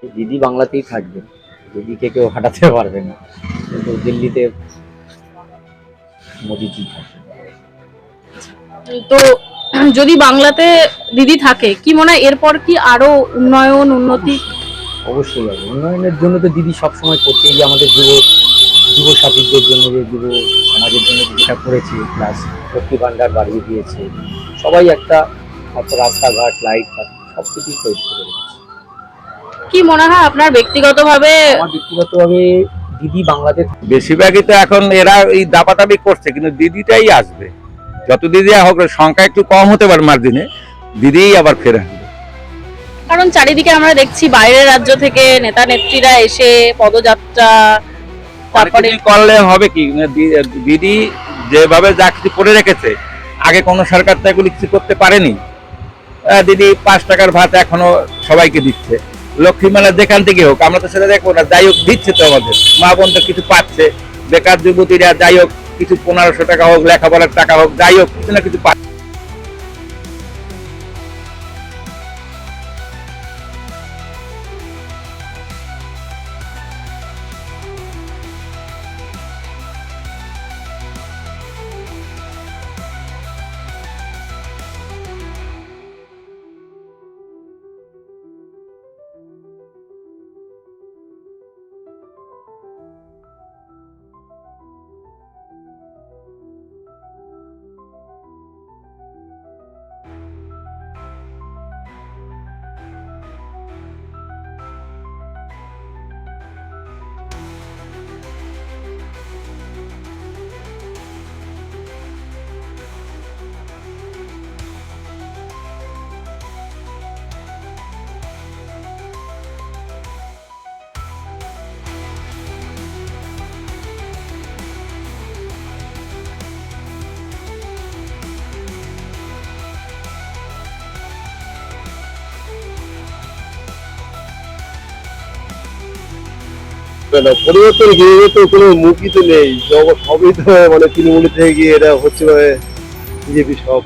দিদি বাংলাতেই থাকবে, দিদিকে কেউ হাঁটাতে পারবে না, কিন্তু দিল্লিতে মোদিজি থাকবে। তো যদি বাংলাতে দিদি থাকে, কি মনে হয় এরপর কি আরো উন্নয়ন উন্নতি? অবশ্যই হবে, উন্নয়নের জন্য তো দিদি সবসময় করছে। এই যে আমাদের যুব সাথীদের জন্য, যে যুব সমাজের জন্য যেটা করেছে, প্লাস লক্ষ্মী ভাণ্ডার বাড়িয়ে দিয়েছে, সবাই একটা রাস্তাঘাট লাইট সব কিছুই তৈরি করে দিচ্ছে। কি মনে হয় আপনার ব্যক্তিগতভাবে? আমার ব্যক্তিগতভাবে দিদি বাংলাদেশ বেশিরভাগই তো এখন এরা এই দাপাদাপি করছে, কিন্তু দিদিটাই আসবে। যত দিদি হোক, সংখ্যা একটু কম হতে পারে মার্জিনে, দিদিই আবার ফেরে আসবে। কারণ চারিদিকে আমরা দেখছি বাইরের রাজ্য থেকে নেতা নেত্রীরা এসে পদযাত্রা, তারপরে করলে হবে কি, দিদি যেভাবে যা কিছু করে রেখেছে, আগে কোনো সরকার তো এগুলি কিছু করতে পারেনি। দিদি 5 টাকার ভাত এখনো সবাইকে দিচ্ছে, লক্ষ্মী মেলা যেখান থেকে হোক, আমরা তো সেটা দেখবো না, যাই হোক দিচ্ছে তো। আমাদের মা বোন তো কিছু পাচ্ছে, বেকার যুবতীরা যাই হোক কিছু 1500 টাকা হোক, লেখাপড়ার টাকা হোক, যাই হোক কিছু না কিছু পাচ্ছে। পরিবর্তন গিয়ে তো কোনো মুখই তো নেই, সবই তো মানে তৃণমূল থেকে গিয়ে এটা হচ্ছে বিজেপি সব।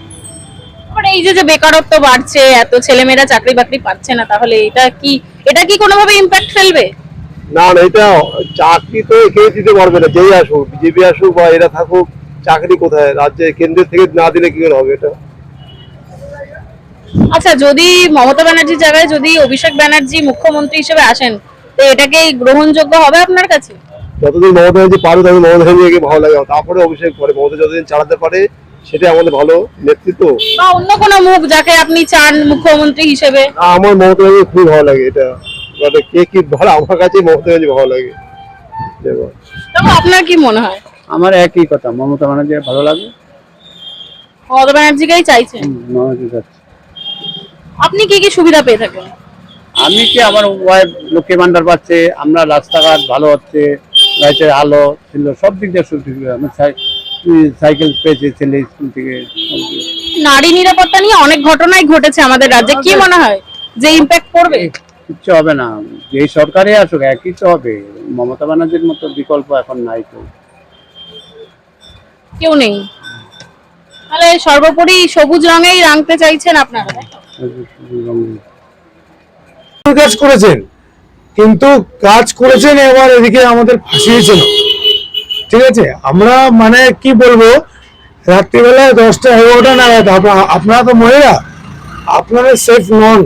মানে এই যে যে বেকারত্ব বাড়ছে, এত ছেলেমেয়েরা চাকরি বাকরি পাচ্ছে না, তাহলে এটা কি কোনোভাবে ইম্প্যাক্ট ফেলবে? না না, এটা চাকরি তো কেউ দিতে পারবে না, যেই আসুক, বিজেপি আসুক বা এরা থাকুক, চাকরি কোথায়? রাজ্যে কেন্দ্রের থেকে না দিলে কি করে হবে এটা? আচ্ছা, যদি মমতা ব্যানার্জির জায়গায় যদি অভিষেক ব্যানার্জি মুখ্যমন্ত্রী হিসেবে আসেন, তো এটাকে গ্রহণযোগ্য হবে আপনার কাছে? যতদিন মমতা ব্যানার্জি পারুক, ততদিন মমতা ব্যানার্জিকে ভালো লাগে, তারপরে অভিষেক করে। মমতা যতদিন চালাতে পারে সেটাই আমাদের ভালো নেতৃত্ব। বা অন্য কোনো মুখ যাকে আপনি চান মুখ্যমন্ত্রী হিসেবে? আমার মমতা ব্যানার্জি খুবই ভালো লাগে। এটা কে কি ভালো, আমার কাছে মমতা ব্যানার্জি ভালো লাগে। তবে আপনার কি মনে হয়? আমার একই কথা, মমতা ব্যানার্জি ভালো লাগে। মমতা ব্যানার্জিকেই চাইছেন? আপনি কি কি সুবিধা পেয়ে থাকেন? আমি কি, আমার ওয়াইফ লক্ষ্মী ভান্ডার পাচ্ছে, আমরা রাস্তাঘাট ভালো হচ্ছে, লাইটের আলো ছিল, সব দিক দিয়ে সুবিধা। আমি সাইকেল পেয়েছি ছেলে স্কুল থেকে। নারী নিরাপত্তা নিয়ে অনেক ঘটনাই ঘটেছে আমাদের রাজ্যে, কি মনে হয় যে ইম্প্যাক্ট পড়বে? কিচ্ছু হবে না, যে সরকারে আসুক একই তো হবে। মমতা ব্যানার্জির মতো বিকল্প এখন নাই তো, কেউ নেই। তাহলে সর্বোপরি সবুজ রঙেই রাঙতে চাইছেন আপনারা? কাজ করেছেন, কিন্তু কাজ করেছেন এবার এদিকে আমাদের ফাঁসিয়েছেন। ঠিক আছে, আমরা মানে কি বলবো, রাত্রিবেলায় 10টা 11টা নাগাদ আপনারা তো মহিলা, আপনারা সেফ নন।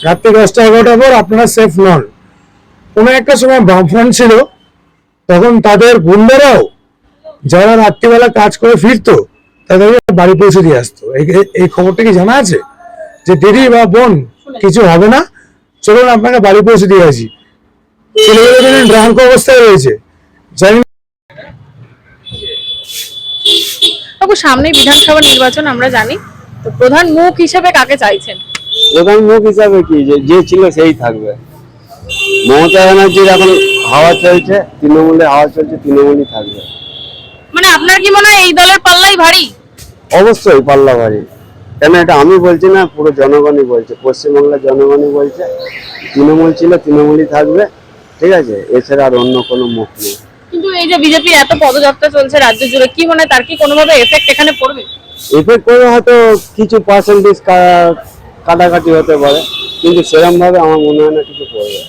রাত্রি 10টা 11টার পর আপনারা সেফ নন। কোনো একটা সময় বামফ্রন্ট ছিল, তখন তাদের গুন্ডারাও যারা রাত্রিবেলা কাজ করে ফিরতো তাদেরকে বাড়ি পৌঁছে দিয়ে আসতো। এই খবরটা কি জানা আছে যে দিদি বা বোন কিছু হবে না, চলুন আপনাকে বাড়ি পৌঁছে দিয়ে আসি? ছেলেগুলো ড্রাঙ্ক অবস্থায় রয়েছে, জানি। সামনে বিধানসভা নির্বাচন আমরা জানি, তো প্রধান মুখ হিসেবে কাকে চাইছেন? প্রধান মুখ হিসাবে কি, যে ছিল সেই থাকবে। মমতা ব্যানার্জির এখন হাওয়া চলছে, তৃণমূলের হাওয়া চলছে, তৃণমূলই থাকবে। মানে আপনার কি মনে হয় এই দলের পাল্লাই ভারী? অবশ্যই পাল্লা ভারী। কেন, এটা আমি বলছি না, পুরো জনগণই বলছে, পশ্চিমবাংলার জনগণই বলছে তৃণমূল ছিল, তৃণমূলই থাকবে। ঠিক আছে, এছাড়া আর অন্য কোনো মুখ নেই। কিন্তু এই যে বিজেপি এত পদযাত্রা চলছে রাজ্য জুড়ে, কি মনে হয় তার কি কোনোভাবে এফেক্ট এখানে পড়বে? এফেক্ট করে হয়তো কিছু পার্সেন্টেজ কাটাকাটি হতে পারে। কিন্তু সেরকম ভাবে আমার মনে হয় না কিছু করবে।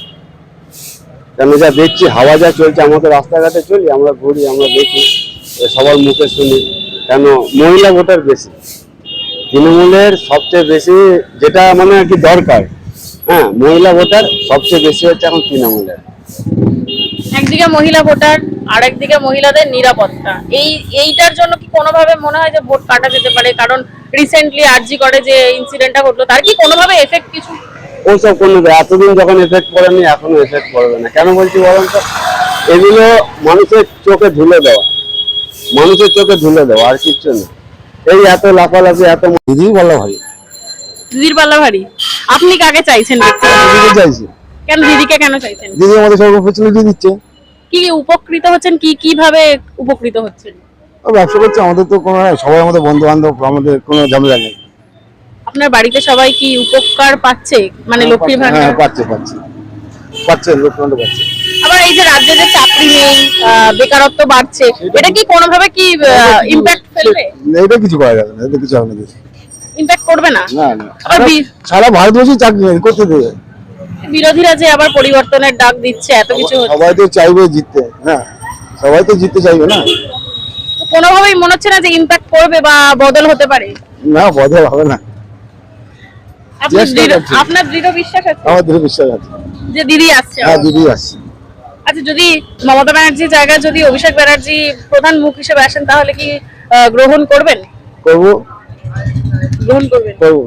কেন যা দেখছি, হাওয়া যা চলছে, আমাদের রাস্তাঘাটে চলি, আমরা ঘুরি, আমরা দেখি, সবার মুখে শুনি, কেন মহিলা ভোটার বেশি। তৃণমূলের সবচেয়ে বেশি যেটা মানে আর কি দরকার, হ্যাঁ, মহিলা ভোটার সবচেয়ে বেশি হচ্ছে এখন তৃণমূলের। একদিকে মহিলা ভোটার, আর একদিকে মহিলাদের নিরাপত্তা, এইটার জন্য কি কোনোভাবে মনে হয় যে ভোট কাটা যেতে পারে? কারণ রিসেন্টলি আরজি করে যে ইনসিডেন্টটা ঘটলো, তার কি কোনোভাবে এফেক্ট কিছু? ওইসব কোনো এতদিন যখন এফেক্ট পড়েনি, এখনো এফেক্ট পড়বে না। কেন বলছি বলেন তো, এগুলো মানুষের চোখে ধুলে দেওয়া, মানুষের চোখে ধুলে দেওয়া, আর কিচ্ছু না। এই এত লাফালাফি, এত দিদি বলা ভাই, দিদির পাল্লা ভারী। আপনি কাকে চাইছেন দেখতে? দিদি চাইছি, কেন দিদিকে কেন চাইছেন? দিদি আমাদের সব ফেসিলিটি দিচ্ছে, কি উপকৃত হচ্ছেন? কিভাবে উপকৃত হচ্ছেন? ব্যবসা করছে, আমাদের তো কোনো সবাই আমাদের বন্ধু বান্ধব, আমাদের কোনো ঝামেলা নেই। আপনার বাড়িতে সবাই কি উপকার পাচ্ছে, মানে লক্ষ্মীর ভান্ডার? হ্যাঁ, পাচ্ছে লক্ষ্মী ভান্ডার পাচ্ছে। আবার এই যে রাজ্যে যে চাকরি নেই, বেকারত্ব বাড়ছে, এটা কি কোনোভাবে কি ইমপ্যাক্ট ফেলবে? এটা কিছু করা যাবে না, এটা কিছু হবে না, ইমপ্যাক্ট করবে না? না না, আবার সারা ভারতবর্ষে চাকরি নেই, করতে দেবে। বিরোধীরা যে আবার পরিবর্তনের ডাক দিচ্ছে, এত কিছু হচ্ছে, সবাই তো চাইবে জিততে, হ্যাঁ, সবাই তো জিততে চাইবে না। তো কোনোভাবেই মনে হচ্ছে না যে ইমপ্যাক্ট করবে বা বদল হতে পারে? না, বদল হবে না, আপনার দৃঢ় বিশ্বাস আছে আমার দৃঢ় বিশ্বাস আছে। যে দিদি আসছে? হ্যাঁ, দিদি আসছে। আচ্ছা, যদি মমতা ব্যানার্জির জায়গায় যদি অভিষেক ব্যানার্জি প্রধান মুখ হিসেবে আসেন, তাহলে কি গ্রহণ করবেন? করবো, গ্রহণ করবেন? করবো।